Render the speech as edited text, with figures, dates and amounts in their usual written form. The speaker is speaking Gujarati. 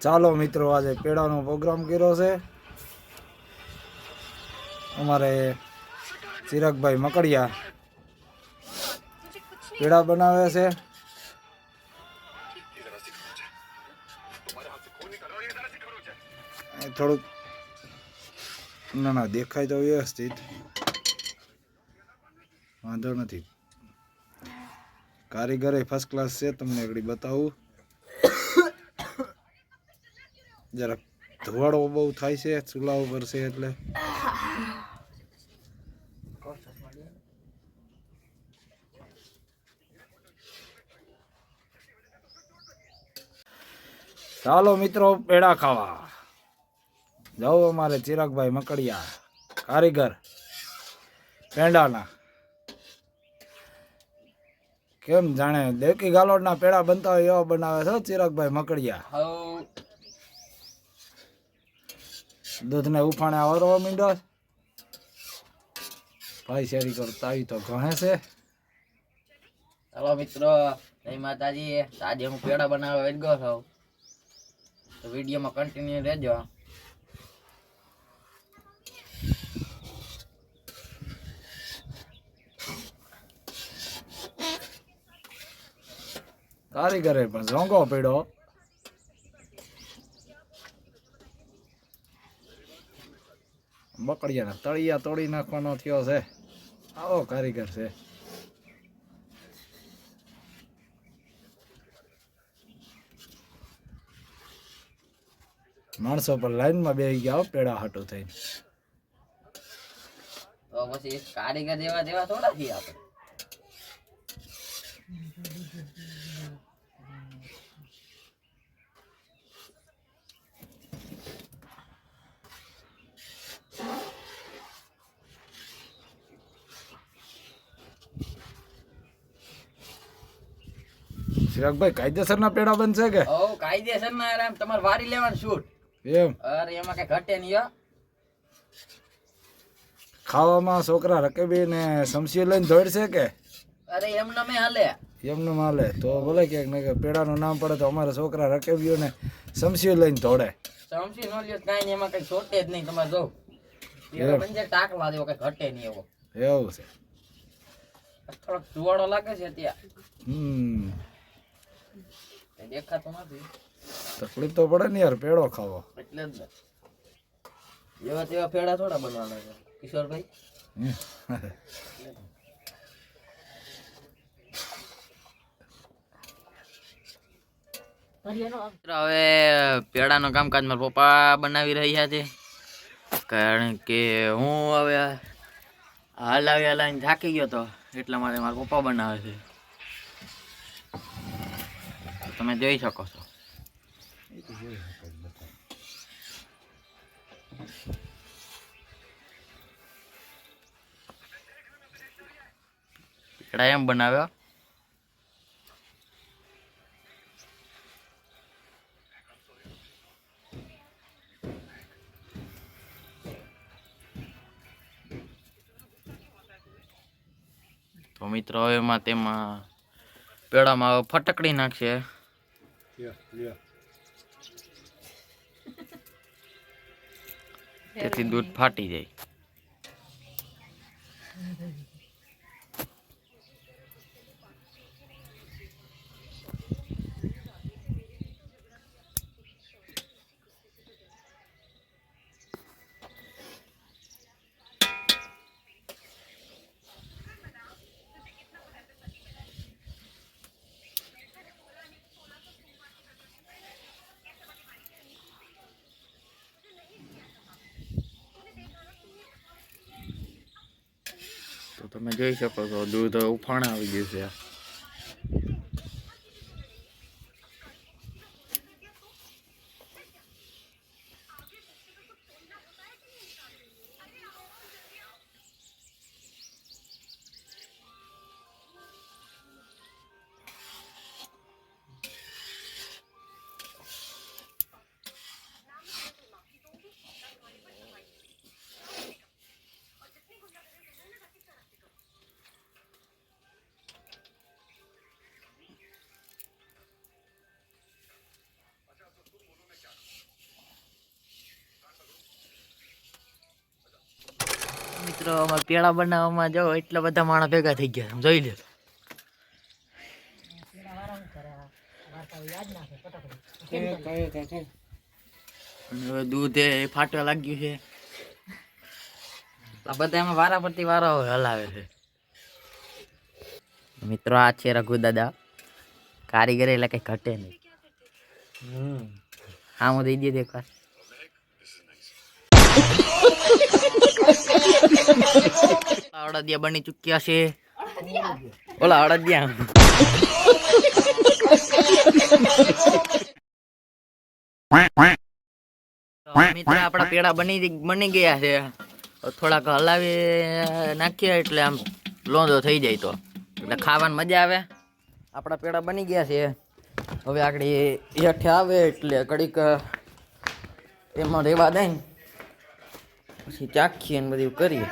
ચાલો મિત્રો, આજે પેડાનો પ્રોગ્રામ કર્યો છે અમારે ચિરાગભાઈ મકડિયા પેડા બનાવે છે। થોડુંક ના દેખાય તો વ્યવસ્થિત વાંધો નથી। કારીગર ફર્સ્ટ ક્લાસ છે, તમને આગળ બતાવું। જરા ધોવાડો બહુ થાય છે ચૂલા ઉપર છે એટલે ચાલો મિત્રો પેડા ખાવા જાઓ। અમારે ચિરાગભાઈ મકડિયા કારીગર પેંડાના કેમ જાણે દેકી ગાલોડના પેડા બનતા હોય એવા બનાવે છે ચિરાગભાઈ મકડિયા। દૂધને ઉફાણે આવરવા માંડ્યો ભાઈ શેરી કરતા આવી તો ઘણે છે। ચાલો મિત્રો, જય માતાજી। આજે હું પેડા બનાવવા વેચ ગયો છું, તો વિડીયોમાં કન્ટિન્યુ રહેજો। કારીગરે પણ ઝોંગો પડ્યો। મકડિયાના તળિયા તોડી નાખવાનો થયો છે, આવો કારીગર છે। માણસો પર લાઈનમાં બેસી ગયા પેડા હાટું થઈને। તો પછી કારીગર જેવા થોડા છીએ આપણે। ચિરાગભાઈ કાયદેસરના પેડા બનશે કે? ઓ કાયદેસરના, આરામ તમારે વારી લેવાનું શૂટ એમ? અરે એમાં કઈ ઘટે નહીં હો। ખાવામાં છોકરા રકેબી ને સમસી લઈને દોડશે કે? અરે એમને મેં હાલે એમનું માલે તો ભલે ક્યાંક ને પેડાનું નામ પડે તો અમારા છોકરા રકેબીઓ ને સમસી લઈને દોડે। સમસી નો લ્યો કાઈ નહીં, એમાં કઈ છોટે જ નહીં। તમારે જો બંજે ટાકલા દેવો કઈ ઘટે નહીં એવો। એવું છે? થોડોક ધુવાડો લાગે છે ત્યાં, દેખાતો નથી। તકલીફ તો પડે ને યાર પેડો ખાવો એટલે જ ને, જેવા તેવા પેડા થોડા બનવાના છે કિશોરભાઈ। હવે પેડાનું કામકાજ મારા પપ્પા બનાવી રહ્યા છે, કારણ કે હું હવે હલાવીને થાકી ગયો તો એટલા માટે મારા પપ્પા બનાવે છે, તમે જોઈ શકો છો। પેડા એમ બનાવ્યો, તો મિત્રો હવે તેમાં પેડામાં હવે ફટકડી નાખશે, તેથી દૂધ ફાટી જાય। તો તમે જોઈ શકો છો દૂધ ઉફાણે આવી ગયું છે। મિત્રો અમારે પેડા બનાવવામાં જો એટલા બધા માણસ ભેગા થઈ ગયા આમ જોઈ લે. હવે દૂધ એ ફાટવા લાગ્યું છે. આ બધા એમાં વારા પરથી વારા હલાવે છે. મિત્રો આ છે રઘુ દાદા કારીગર એટલે કઈ ઘટે નહીં. હા હું દઈ દે એકવાર. અડદિયા બની ચુક્યા છે. ઓલા અડદિયા મિત્રો આપડા પેડા બની ગયા છે. થોડાક હલાવી નાખીએ એટલે આમ લોંદો થઈ જાય તો એટલે ખાવાની મજા આવે. આપડા પેડા બની ગયા છે. હવે આગળ હેઠે આવે એટલે કડીક એમાં રેવા દઈ પછી ચાખીએ ને બધું કરીએ.